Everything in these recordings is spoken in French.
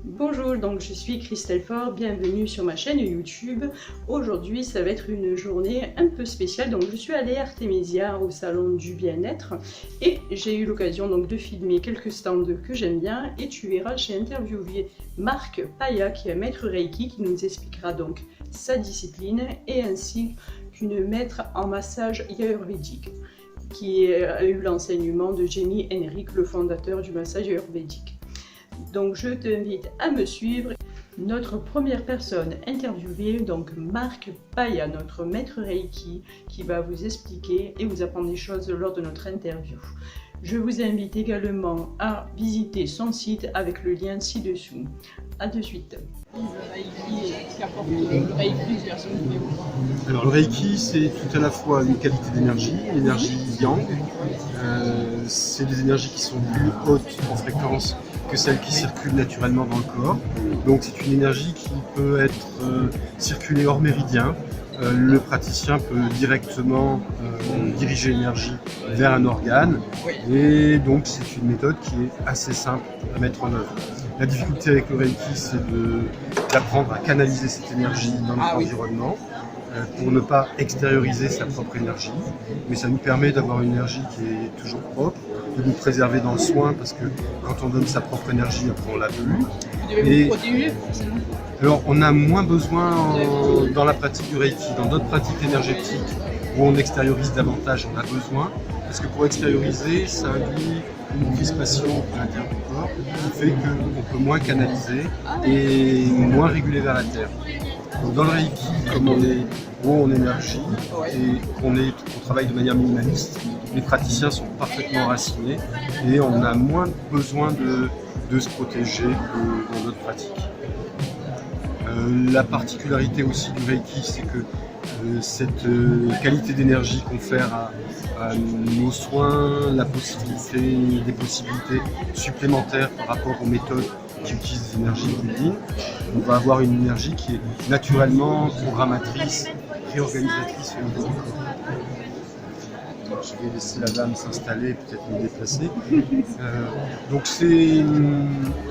Bonjour, donc je suis Christelle Faure, bienvenue sur ma chaîne YouTube. Aujourd'hui, ça va être une journée un peu spéciale. Donc je suis allée à Artemisia au salon du bien-être et j'ai eu l'occasion donc de filmer quelques stands que j'aime bien. Et tu verras, j'ai interviewé Marc Paya qui est maître Reiki qui nous expliquera donc sa discipline et ainsi qu'une maître en massage ayurvédique qui a eu l'enseignement de Jenny Henrik, le fondateur du massage ayurvédique. Donc je t'invite à me suivre. Notre première personne interviewée, donc Marc Paya, notre maître Reiki, qui va vous expliquer et vous apprendre des choses lors de notre interview. Je vous invite également à visiter son site avec le lien ci-dessous. A de suite. Alors le Reiki, c'est tout à la fois une qualité d'énergie, l'énergie yang. C'est des énergies qui sont plus hautes en fréquence que celles qui circulent naturellement dans le corps. Donc c'est une énergie qui peut être circulée hors méridien. Le praticien peut directement diriger l'énergie vers un organe et donc c'est une méthode qui est assez simple à mettre en œuvre. La difficulté avec le Reiki, c'est d'apprendre à canaliser cette énergie dans notre environnement pour ne pas extérioriser sa propre énergie, mais ça nous permet d'avoir une énergie qui est toujours propre, de nous préserver dans le soin parce que quand on donne sa propre énergie, après on l'a plus. Et alors on a moins besoin dans la pratique du Reiki, dans d'autres pratiques énergétiques où on extériorise davantage, on a besoin, parce que pour extérioriser, ça induit une crispation à l'intérieur du corps qui fait qu'on peut moins canaliser et moins réguler vers la terre. Donc dans le Reiki, comme on est haut en énergie et qu'on travaille de manière minimaliste, les praticiens sont parfaitement enracinés et on a moins besoin de se protéger que dans d'autres pratiques. La particularité aussi du Reiki, c'est que cette qualité d'énergie confère à nos soins des possibilités supplémentaires par rapport aux méthodes qui utilisent des énergies divines. On va avoir une énergie qui est naturellement programmatrice, réorganisatrice au niveau du corps. Je vais laisser la dame s'installer et peut-être me déplacer. Donc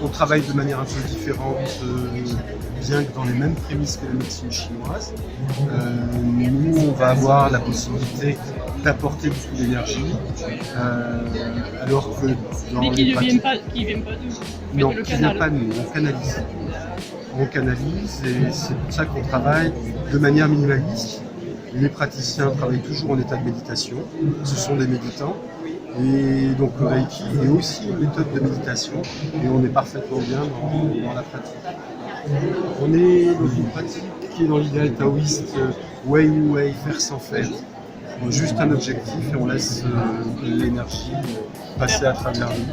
on travaille de manière un peu différente, bien que dans les mêmes prémices que la médecine chinoise. Nous, on va avoir la possibilité d'apporter beaucoup d'énergie, alors que dans mais qui les ne viennent pas d'où? Non, qui ne vient pas de nous, on canalise. On canalise et c'est pour ça qu'on travaille de manière minimaliste. Les praticiens travaillent toujours en état de méditation, ce sont des méditants. Et donc le Reiki est aussi une méthode de méditation et on est parfaitement bien dans la pratique. On est dans une pratique qui est dans l'idéal taoïste, Wei Wu Wei, faire sans faire. Juste un objectif et on laisse l'énergie passer à travers nous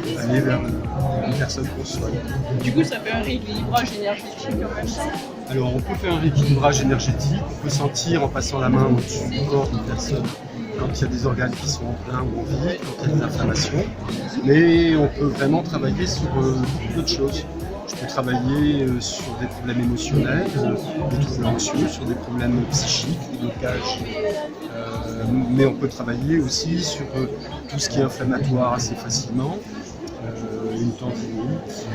pour aller vers une personne qu'on soigne. Du coup, ça fait un rééquilibrage énergétique en même temps. Alors on peut faire un rééquilibrage énergétique, on peut sentir en passant la main au-dessus du corps d'une personne quand il y a des organes qui sont en plein ou en vide, quand il y a des inflammations, mais on peut vraiment travailler sur beaucoup d'autres choses. Je peux travailler sur des problèmes émotionnels, des troubles anxieux, sur des problèmes psychiques, des blocages, mais on peut travailler aussi sur tout ce qui est inflammatoire assez facilement, une tendinite,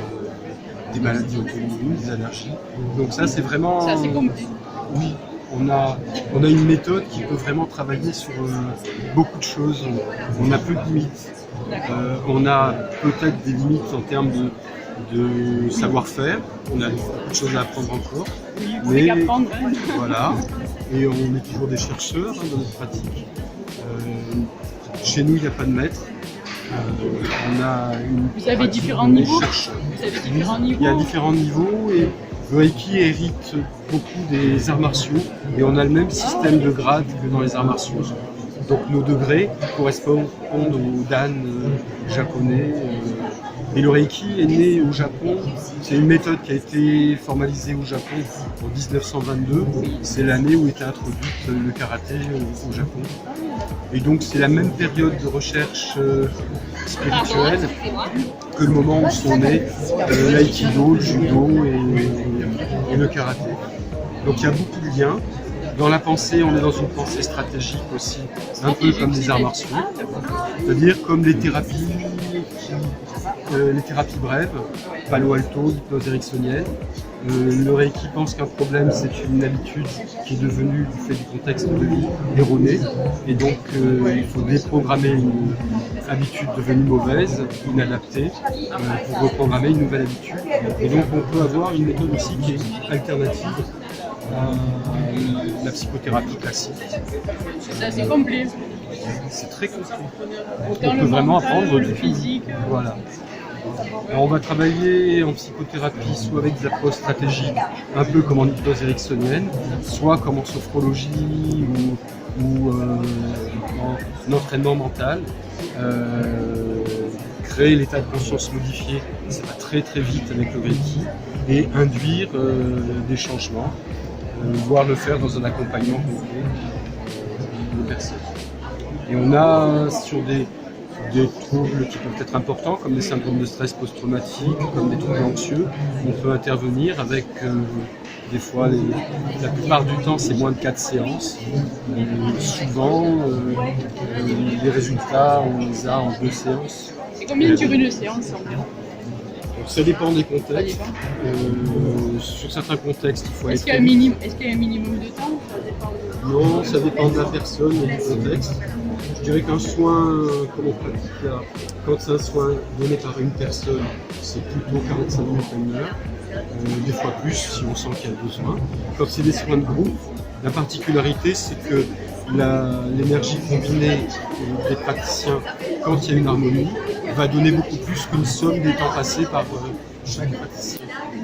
des maladies auto-immunes, des allergies. Donc ça c'est vraiment... C'est assez complet. Oui, on a une méthode qui peut vraiment travailler sur beaucoup de choses. On a peu de limites. On a peut-être des limites en termes de savoir-faire. On a beaucoup de choses à apprendre encore. Oui, mais apprendre. voilà. Et on est toujours des chercheurs dans notre pratique. Chez nous, il n'y a pas de maître. Vous avez différents niveaux. Il y a différents niveaux et le Reiki hérite beaucoup des arts martiaux et on a le même système de grades que dans les arts martiaux. Donc nos degrés correspondent aux dan japonais. Et le Reiki est né au Japon. C'est une méthode qui a été formalisée au Japon en 1922. C'est l'année où était introduite le karaté au Japon. Et donc c'est la même période de recherche spirituelle que le moment où sont nés l'aïkido, le judo et le karaté. Donc il y a beaucoup de liens. Dans la pensée, on est dans une pensée stratégique aussi, un peu comme les arts martiaux, c'est-à-dire comme les thérapies les thérapies brèves, Palo Alto, l'hypnose ericksonienne. Le Reiki pense qu'un problème, c'est une habitude qui est devenue, du fait du contexte de vie, erronée. Et donc, il faut déprogrammer une habitude devenue mauvaise, inadaptée, pour reprogrammer une nouvelle habitude. Et donc, on peut avoir une méthode aussi qui est alternative à la psychothérapie classique. C'est assez complet. C'est très complet. Autant On le peut vraiment mental, apprendre le du physique. Voilà. Alors on va travailler en psychothérapie soit avec des approches stratégiques, un peu comme en hypnose ericksonienne, soit comme en sophrologie ou en entraînement mental. Créer l'état de conscience modifié, ça va très très vite avec le Reiki, et induire des changements, voire le faire dans un accompagnement complet de personnes. Et on a sur des troubles qui peuvent être importants, comme des syndromes de stress post-traumatique, comme des troubles anxieux, on peut intervenir avec des fois, la plupart du temps, c'est moins de 4 séances. Souvent, les résultats, on les a en 2 séances. Et combien dure une séance environ? Ça dépend des contextes. Sur certains contextes, il faut Est-ce aller. Est-ce qu'il y a un minimum de temps? Ça dépend Non, ça dépend de la personne et du contexte. Je dirais qu'un soin, comme on pratique là, quand c'est un soin donné par une personne, c'est plutôt 45 minutes à 1 heure. Des fois plus si on sent qu'il y a besoin. Quand c'est des soins de groupe, la particularité c'est que l'énergie combinée des praticiens, quand il y a une harmonie, va donner beaucoup plus qu'une somme des temps passés par chaque praticien.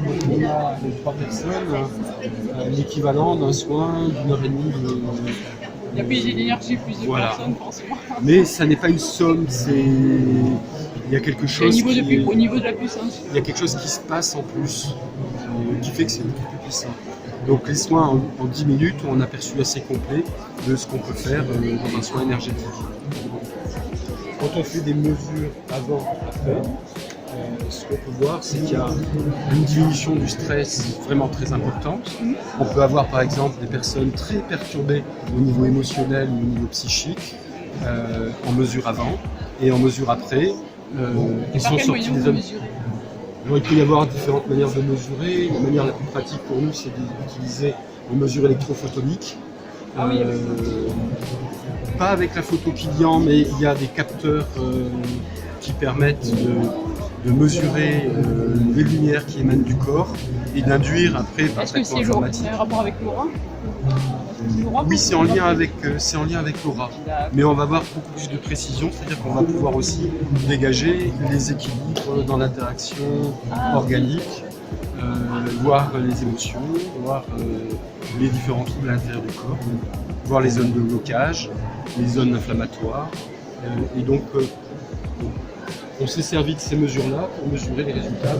Donc on a les 3 personnes, l'équivalent d'un soin d'1 heure et demie de... Il y a plus d'énergie, plus de personnes, forcément. Mais ça n'est pas une somme, il y a quelque chose au niveau de la puissance. Il y a quelque chose qui se passe en plus, qui fait que c'est beaucoup plus puissant. Donc les soins en 10 minutes ont un aperçu assez complet de ce qu'on peut faire dans un soin énergétique. Quand on fait des mesures avant, après, ce qu'on peut voir, c'est qu'il y a une diminution du stress vraiment très importante. On peut avoir par exemple des personnes très perturbées au niveau émotionnel ou au niveau psychique en mesure avant, et en mesure après. Ils sont sortis des zones. Alors, il peut y avoir différentes manières de mesurer. La manière la plus pratique pour nous, c'est d'utiliser les mesures électrophotoniques. Pas avec la photo Kilian, mais il y a des capteurs qui permettent de mesurer les lumières qui émanent du corps et d'induire après par traitement informatique. Est-ce que c'est un rapport avec l'aura? Oui, c'est en lien avec l'aura. Mais on va avoir beaucoup plus de précision, c'est-à-dire qu'on va pouvoir aussi dégager les équilibres dans l'interaction organique, voir les émotions, voir les différents troubles à l'intérieur du corps, voir les zones de blocage, les zones inflammatoires. Et donc, on s'est servi de ces mesures-là pour mesurer les résultats.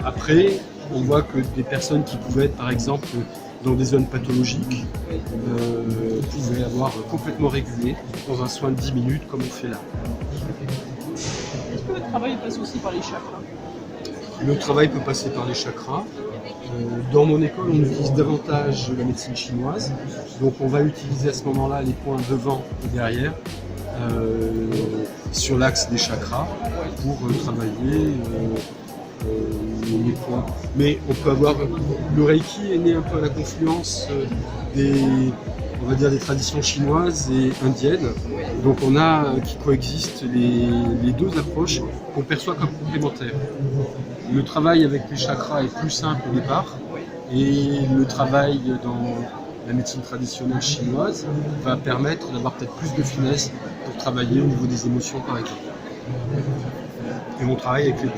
Après, on voit que des personnes qui pouvaient être, par exemple, dans des zones pathologiques, pouvaient avoir complètement régulé dans un soin de 10 minutes comme on fait là. Est-ce que le travail passe aussi par les chakras? Le travail peut passer par les chakras. Dans mon école, on utilise davantage la médecine chinoise, donc on va utiliser à ce moment-là les points devant et derrière sur l'axe des chakras pour travailler les points. Mais on peut avoir le Reiki est né un peu à la confluence on va dire des traditions chinoises et indiennes. Donc on a qui coexistent les 2 approches qu'on perçoit comme complémentaires. Le travail avec les chakras est plus simple au départ, et le travail dans la médecine traditionnelle chinoise va permettre d'avoir peut-être plus de finesse pour travailler au niveau des émotions par exemple. Et on travaille avec les 2.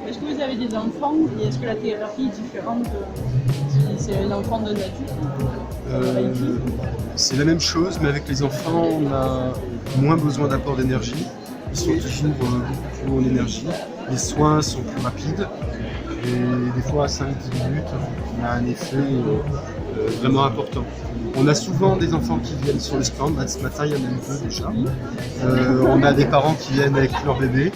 Est-ce que vous avez des enfants et est-ce que la thérapie est différente si c'est un enfant d'un adulte? C'est la même chose, mais avec les enfants, on a moins besoin d'apport d'énergie. Ils sont toujours beaucoup plus hauts en énergie. Les soins sont plus rapides. Et des fois, à 5-10 minutes, on a un effet vraiment important. On a souvent des enfants qui viennent sur les stands. Ce matin, il y en a eu 2 déjà. On a des parents qui viennent avec leur bébé.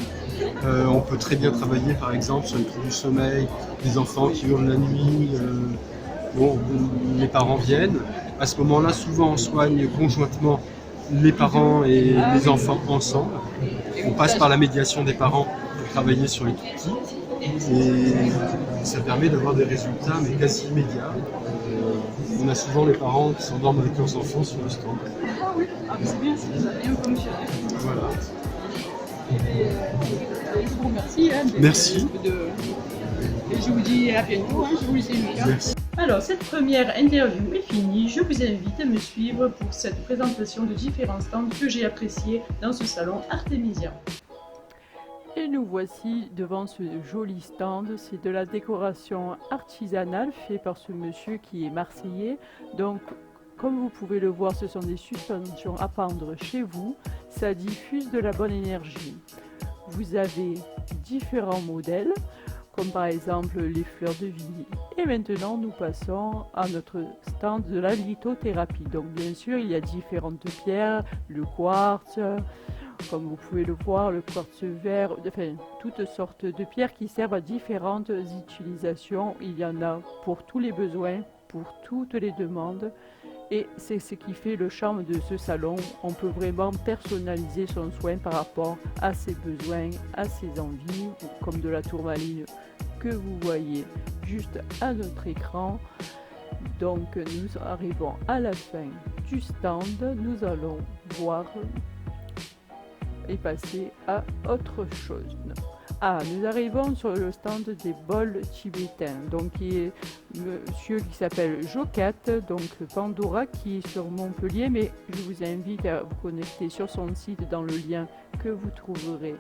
On peut très bien travailler par exemple sur les troubles du sommeil, des enfants qui hurlent la nuit, les parents viennent. À ce moment-là, souvent on soigne conjointement les parents et les enfants ensemble. on passe par la médiation des parents pour travailler sur les tout-petits. Et ça permet d'avoir des résultats mais quasi immédiats. On a souvent les parents qui s'endorment avec leurs enfants sur le stand. Ah oui, c'est bien, ça a bien fonctionné. Voilà. Je vous remercie. Merci. Et je vous dis à bientôt, je vous laisse une carte. Merci. Alors, cette première interview est finie. Je vous invite à me suivre pour cette présentation de différents stands que j'ai appréciés dans ce salon Artemisia. Et nous voici devant ce joli stand. C'est de la décoration artisanale faite par ce monsieur qui est marseillais. Donc, comme vous pouvez le voir, ce sont des suspensions à pendre chez vous. Ça diffuse de la bonne énergie. Vous avez différents modèles, comme par exemple les fleurs de vie. Et maintenant, nous passons à notre stand de la lithothérapie. Donc, bien sûr, il y a différentes pierres, le quartz, comme vous pouvez le voir, le quartz vert, enfin, toutes sortes de pierres qui servent à différentes utilisations. Il y en a pour tous les besoins, pour toutes les demandes. Et c'est ce qui fait le charme de ce salon. On peut vraiment personnaliser son soin par rapport à ses besoins, à ses envies, comme de la tourmaline que vous voyez juste à notre écran. Donc nous arrivons à la fin du stand. Nous allons voir et passer à autre chose. Nous arrivons sur le stand des bols tibétains, donc qui est monsieur qui s'appelle Jocat, donc Pandora, qui est sur Montpellier, mais je vous invite à vous connecter sur son site dans le lien que vous trouverez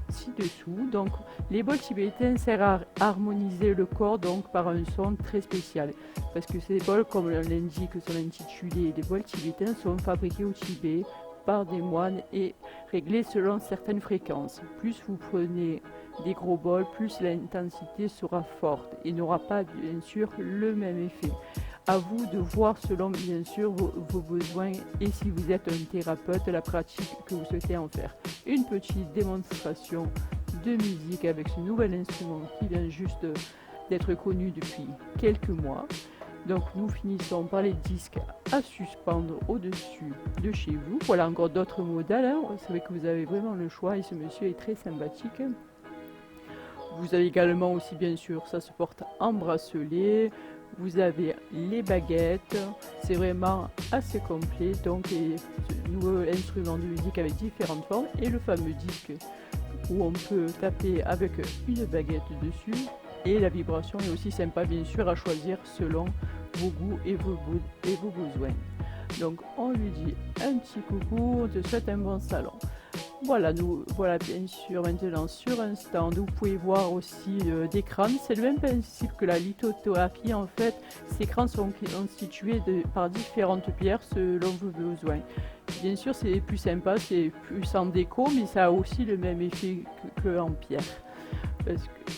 ci-dessous. Donc les bols tibétains servent à harmoniser le corps donc par un son très spécial, parce que ces bols, comme l'indique son intitulé, les bols tibétains sont fabriqués au Tibet par des moines et réglés selon certaines fréquences. Plus vous prenez des gros bols, plus l'intensité sera forte et n'aura pas bien sûr le même effet. À vous de voir selon bien sûr vos besoins et si vous êtes un thérapeute, la pratique que vous souhaitez en faire. Une petite démonstration de musique avec ce nouvel instrument qui vient juste d'être connu depuis quelques mois. Donc nous finissons par les disques à suspendre au-dessus de chez vous. Voilà encore d'autres modèles, Vous savez que vous avez vraiment le choix et ce monsieur est très sympathique. Vous avez également aussi bien sûr, ça se porte en bracelet. Vous avez les baguettes, c'est vraiment assez complet. Donc ce nouveau instrument de musique avec différentes formes et le fameux disque où on peut taper avec une baguette dessus. Et la vibration est aussi sympa bien sûr à choisir selon vos goûts et vos besoins. Donc on lui dit un petit coucou, on te souhaite un bon salon. Voilà, nous voilà bien sûr maintenant sur un stand où vous pouvez voir aussi des crânes. C'est le même principe que la lithothérapie en fait. Ces crânes sont constitués par différentes pierres selon vos besoins. Bien sûr c'est plus sympa, c'est plus en déco, mais ça a aussi le même effet que en pierre. Parce que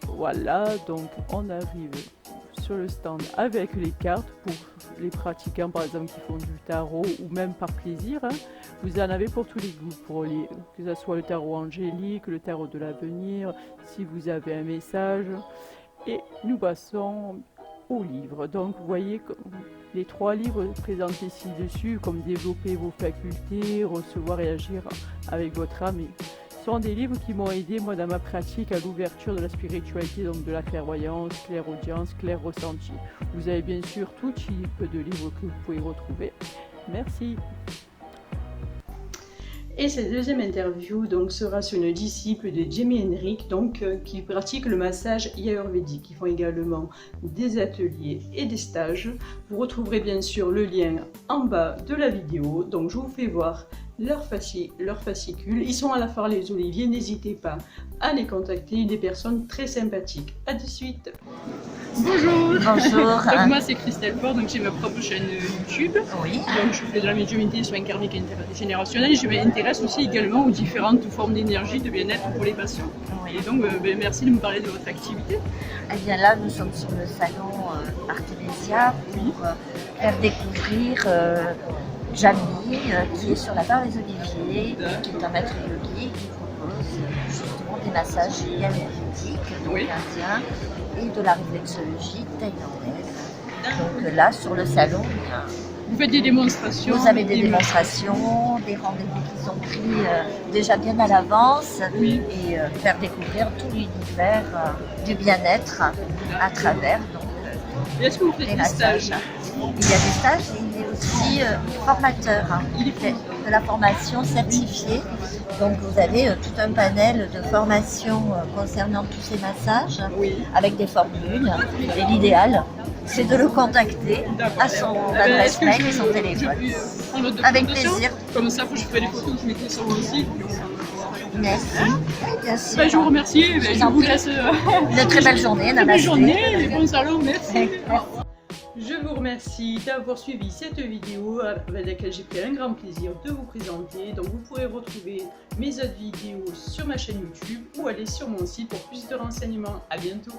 voilà, donc on arrive sur le stand avec les cartes pour les pratiquants par exemple qui font du tarot ou même par plaisir. Vous en avez pour tous les goûts, que ce soit le tarot angélique, le tarot de l'avenir, si vous avez un message. Et nous passons aux livres. Donc vous voyez les 3 livres présentés ci-dessus, comme développer vos facultés, recevoir et agir avec votre âme. Sont des livres qui m'ont aidé moi dans ma pratique à l'ouverture de la spiritualité, donc de la clairvoyance, clairaudience, clair ressenti. Vous avez bien sûr tout type de livres que vous pouvez retrouver. Merci. Et cette deuxième interview donc, sera sur une disciple de Jimi Hendrix qui pratique le massage ayurvédique. Ils font également des ateliers et des stages. Vous retrouverez bien sûr le lien en bas de la vidéo. Donc je vous fais voir leur fascicule. Ils sont à la Foire Les Oliviers, n'hésitez pas à les contacter, des personnes très sympathiques. À de suite. Bonjour. Bonjour. Donc moi c'est Christelle Fort, donc j'ai ma propre chaîne YouTube. Oui. Donc je fais de la médiumnité, soins karmiques intergénérationnels et je m'intéresse aussi également aux différentes formes d'énergie, de bien-être pour les patients. Oui. Et donc merci de me parler de votre activité. Eh bien là, nous sommes sur le salon Artemisia pour faire découvrir Jamie, qui est sur la Barre des Oliviers, qui est un maître yogi qui propose justement des massages ayurvédiques, donc indiens, et de la réflexologie thaïlandaise. Donc là, sur le salon, il y a Vous faites des démonstrations. Vous avez des démonstrations, des rendez-vous qui sont pris déjà bien à l'avance Oui. et faire découvrir tout l'univers du bien-être à travers donc, Et est-ce que vous faites les des massages. stages? Il y a des stages et il est aussi formateur. Il fait de la formation certifiée. Donc vous avez tout un panel de formations concernant tous ces massages Oui. avec des formules. Et l'idéal, c'est de le contacter à son adresse mail et son téléphone. Avec plaisir. Comme ça, je ferai des photos, je mettrai sur mon site. Merci. Bien sûr. Je vous remercie. Je vous laisse Une très belle journée. une belle Namaste. journée et bon salon. Merci. Merci. Je vous remercie d'avoir suivi cette vidéo avec laquelle j'ai pris un grand plaisir de vous présenter. Donc vous pourrez retrouver mes autres vidéos sur ma chaîne YouTube ou aller sur mon site pour plus de renseignements. À bientôt.